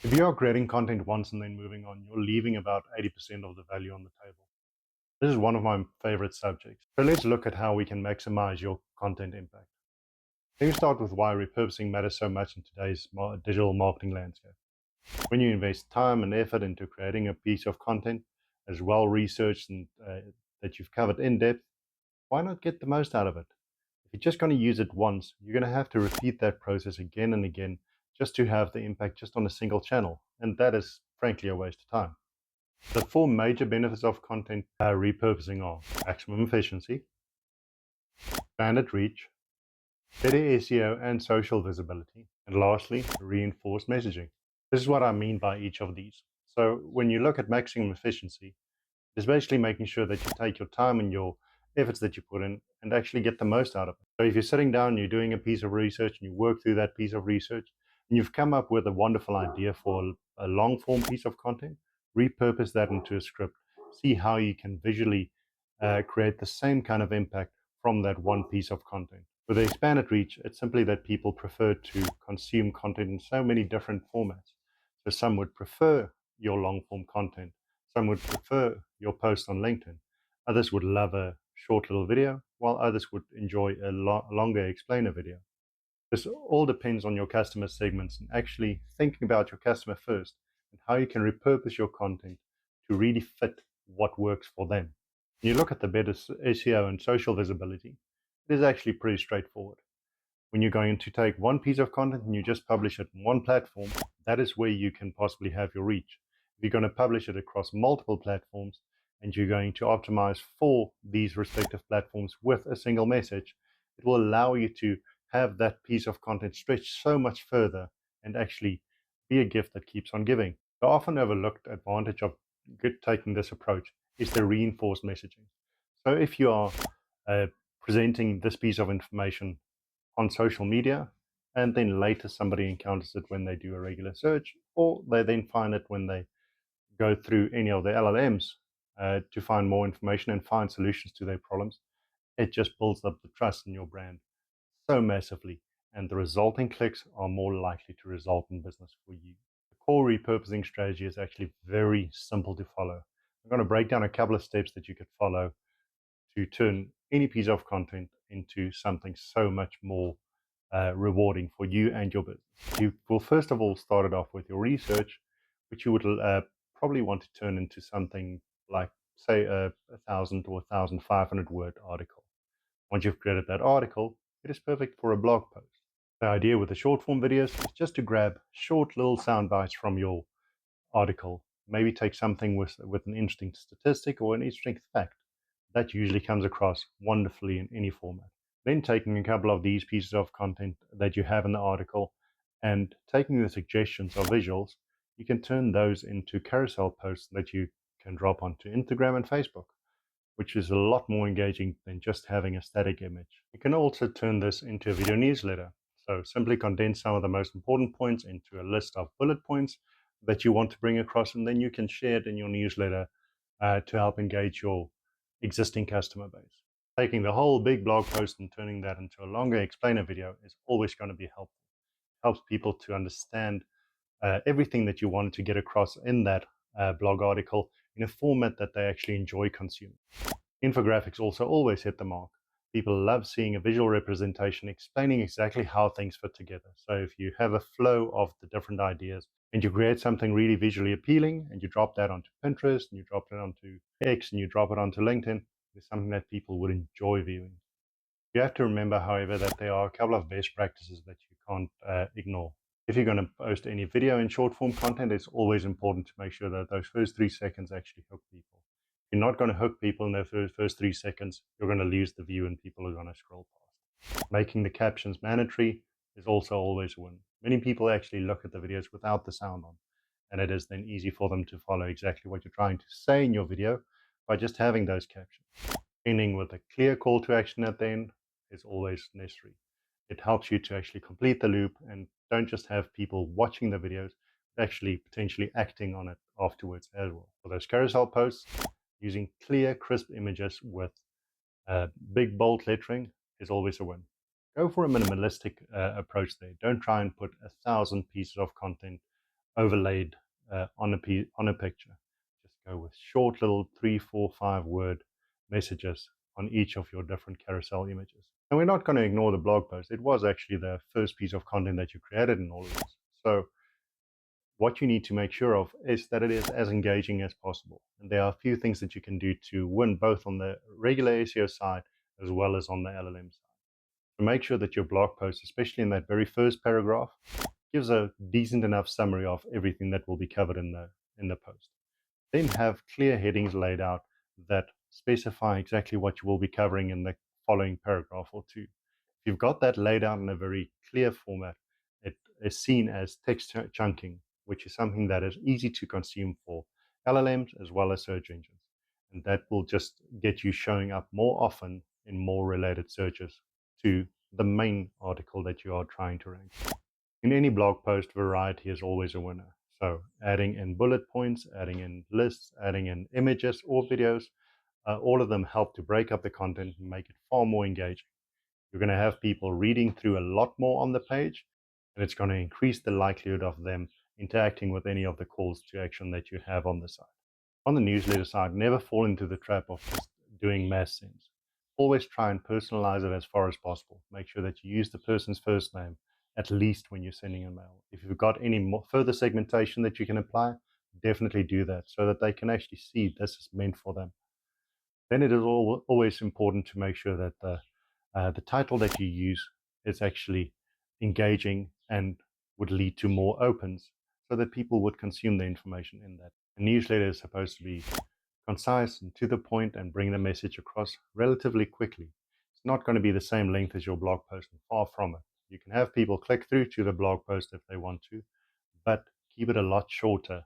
If you are creating content once and then moving on, you're leaving about 80% of the value on the table. This is one of my favorite subjects. So let's look at how we can maximize your content impact. Let me start with why repurposing matters so much in today's digital marketing landscape. When you invest time and effort into creating a piece of content as well researched and that you've covered in depth, why not get the most out of it? If you're just going to use it once, you're going to have to repeat that process again and again just to have the impact just on a single channel. And that is frankly a waste of time. The four major benefits of content repurposing are maximum efficiency, expanded reach, better SEO and social visibility, and lastly, reinforced messaging. This is what I mean by each of these. So when you look at maximum efficiency, it's basically making sure that you take your time and your efforts that you put in and actually get the most out of it. So if you're sitting down, you're doing a piece of research and you work through that piece of research and you've come up with a wonderful idea for a long form piece of content, repurpose that into a script. See how you can visually create the same kind of impact from that one piece of content. With the expanded reach, it's simply that people prefer to consume content in so many different formats. So some would prefer your long form content. Some would prefer your post on LinkedIn. Others would love a short little video, while others would enjoy a longer explainer video. This all depends on your customer segments and actually thinking about your customer first and how you can repurpose your content to really fit what works for them. When you look at the better SEO and social visibility, it is actually pretty straightforward. When you're going to take one piece of content and you just publish it on one platform, that is where you can possibly have your reach. If you're going to publish it across multiple platforms and you're going to optimize for these respective platforms with a single message, it will allow you to have that piece of content stretch so much further and actually be a gift that keeps on giving. The often overlooked advantage of taking this approach is the reinforced messaging. So if you are presenting this piece of information on social media, and then later somebody encounters it when they do a regular search, or they then find it when they go through any of the LLMs to find more information and find solutions to their problems. It just builds up the trust in your brand so massively, and the resulting clicks are more likely to result in business for you. The core repurposing strategy is actually very simple to follow. I'm going to break down a couple of steps that you could follow to turn any piece of content into something so much more rewarding for you and your business. You will first of all start it off with your research, which you would probably want to turn into something like, say, a 1,000 or 1,500 word article. Once you've created that article, it is perfect for a blog post. The idea with the short form videos is just to grab short little sound bites from your article. Maybe take something with an interesting statistic or an interesting fact. That usually comes across wonderfully in any format. Then taking a couple of these pieces of content that you have in the article and taking the suggestions of visuals, you can turn those into carousel posts that you can drop onto Instagram and Facebook, which is a lot more engaging than just having a static image. You can also turn this into a video newsletter. So simply condense some of the most important points into a list of bullet points that you want to bring across, and then you can share it in your newsletter to help engage your existing customer base. Taking the whole big blog post and turning that into a longer explainer video is always going to be helpful. It helps people to understand everything that you wanted to get across in that blog article in a format that they actually enjoy consuming. Infographics also always hit the mark. People love seeing a visual representation explaining exactly how things fit together. So if you have a flow of the different ideas and you create something really visually appealing and you drop that onto Pinterest and you drop it onto X and you drop it onto LinkedIn, it's something that people would enjoy viewing. You have to remember, however, that there are a couple of best practices that you can't ignore. If you're going to post any video in short form content, it's always important to make sure that those first 3 seconds actually hook people. If you're not going to hook people in their first 3 seconds, you're going to lose the view and people are going to scroll past. Making the captions mandatory is also always a win. Many people actually look at the videos without the sound on, and it is then easy for them to follow exactly what you're trying to say in your video by just having those captions. Ending with a clear call to action at the end is always necessary. It helps you to actually complete the loop and don't just have people watching the videos, but actually potentially acting on it afterwards as well. For those carousel posts, using clear, crisp images with big, bold lettering is always a win. Go for a minimalistic approach there. Don't try and put 1,000 pieces of content overlaid on a picture. Just go with short little 3, 4, 5 word messages on each of your different carousel images. And we're not going to ignore the blog post. It was actually the first piece of content that you created in all of this. So what you need to make sure of is that it is as engaging as possible. And there are a few things that you can do to win both on the regular SEO side as well as on the LLM side. So make sure that your blog post, especially in that very first paragraph, gives a decent enough summary of everything that will be covered in the post. Then have clear headings laid out that specify exactly what you will be covering in the following paragraph or two. If you've got that laid out in a very clear format, it is seen as text chunking, which is something that is easy to consume for LLMs as well as search engines. And that will just get you showing up more often in more related searches to the main article that you are trying to rank. In any blog post, variety is always a winner. So adding in bullet points, adding in lists, adding in images or videos, all of them help to break up the content and make it far more engaging. You're going to have people reading through a lot more on the page, and it's going to increase the likelihood of them interacting with any of the calls to action that you have on the site. On the newsletter side, never fall into the trap of just doing mass sends. Always try and personalize it as far as possible. Make sure that you use the person's first name, at least when you're sending a mail. If you've got any more further segmentation that you can apply, definitely do that so that they can actually see this is meant for them. Then it is always important to make sure that the title that you use is actually engaging and would lead to more opens so that people would consume the information in that. A newsletter is supposed to be concise and to the point and bring the message across relatively quickly. It's not going to be the same length as your blog post, and far from it. You can have people click through to the blog post if they want to, but keep it a lot shorter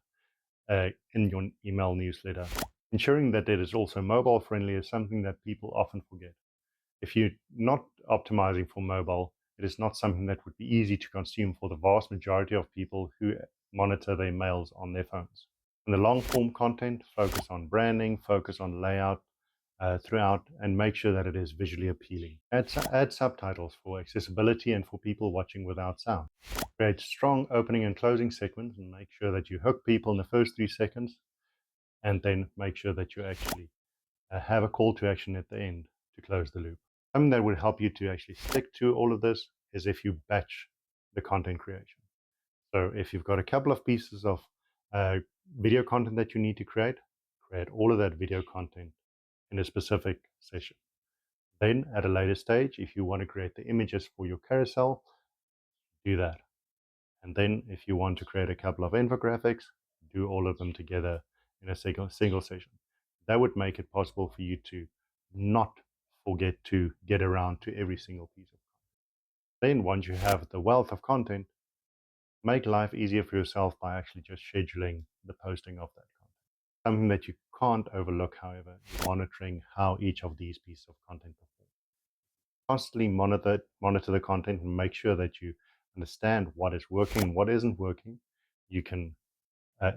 in your email newsletter. Ensuring that it is also mobile friendly is something that people often forget. If you're not optimizing for mobile, it is not something that would be easy to consume for the vast majority of people who monitor their mails on their phones. In the long form content, focus on branding, focus on layout throughout, and make sure that it is visually appealing. Add subtitles for accessibility and for people watching without sound. Create strong opening and closing segments and make sure that you hook people in the first 3 seconds, and then make sure that you actually have a call to action at the end to close the loop. Something that would help you to actually stick to all of this is if you batch the content creation. So if you've got a couple of pieces of video content that you need to create all of that video content in a specific session. Then at a later stage, if you want to create the images for your carousel, do that. And then if you want to create a couple of infographics, do all of them together in a single session. That would make it possible for you to not forget to get around to every single piece of content. Then once you have the wealth of content, make life easier for yourself by actually just scheduling the posting of that content. Something that you can't overlook, however, is monitoring how each of these pieces of content perform. Constantly monitor the content and make sure that you understand what is working and what isn't working. You can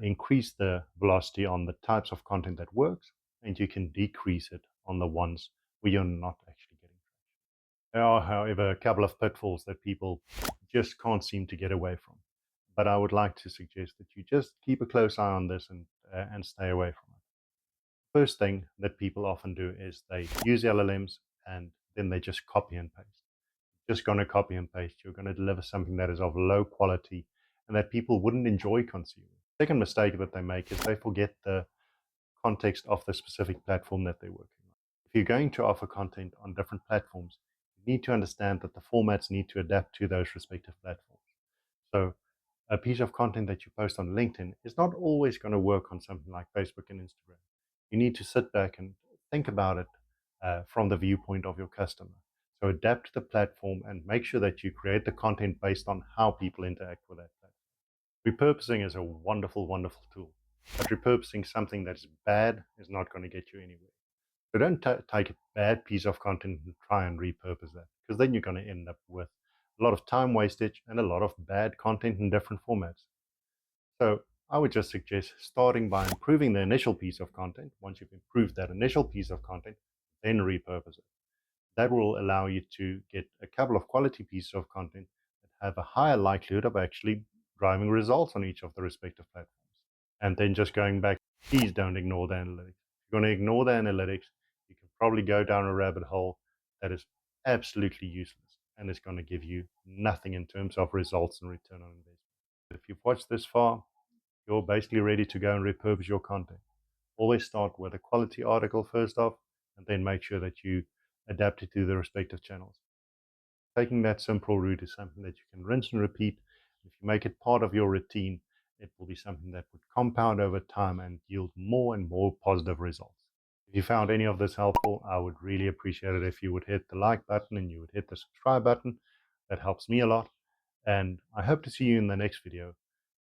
increase the velocity on the types of content that works, and you can decrease it on the ones where you're not actually getting traction. There are, however, a couple of pitfalls that people just can't seem to get away from. But I would like to suggest that you just keep a close eye on this and stay away from it. First thing that people often do is they use LLMs and then they just copy and paste. Just going to copy and paste. You're going to deliver something that is of low quality and that people wouldn't enjoy consuming. Second mistake that they make is they forget the context of the specific platform that they're working on. If you're going to offer content on different platforms, you need to understand that the formats need to adapt to those respective platforms. So a piece of content that you post on LinkedIn is not always going to work on something like Facebook and Instagram. You need to sit back and think about it from the viewpoint of your customer. So adapt to the platform and make sure that you create the content based on how people interact with that platform. Repurposing is a wonderful, wonderful tool, but repurposing something that is bad is not going to get you anywhere. So don't take a bad piece of content and try and repurpose that, because then you're going to end up with a lot of time wastage and a lot of bad content in different formats. So I would just suggest starting by improving the initial piece of content. Once you've improved that initial piece of content, then repurpose it. That will allow you to get a couple of quality pieces of content that have a higher likelihood of actually driving results on each of the respective platforms. And then just going back, please don't ignore the analytics. If you're going to ignore the analytics, you can probably go down a rabbit hole that is absolutely useless and it's going to give you nothing in terms of results and return on investment. If you've watched this far, you're basically ready to go and repurpose your content. Always start with a quality article first off, and then make sure that you adapt it to the respective channels. Taking that simple route is something that you can rinse and repeat. If you make it part of your routine, it will be something that would compound over time and yield more and more positive results. If you found any of this helpful, I would really appreciate it if you would hit the like button and you would hit the subscribe button. That helps me a lot. And I hope to see you in the next video,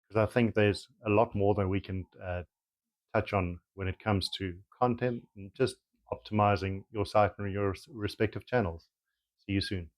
because I think there's a lot more that we can touch on when it comes to content and just optimizing your site and your respective channels. See you soon.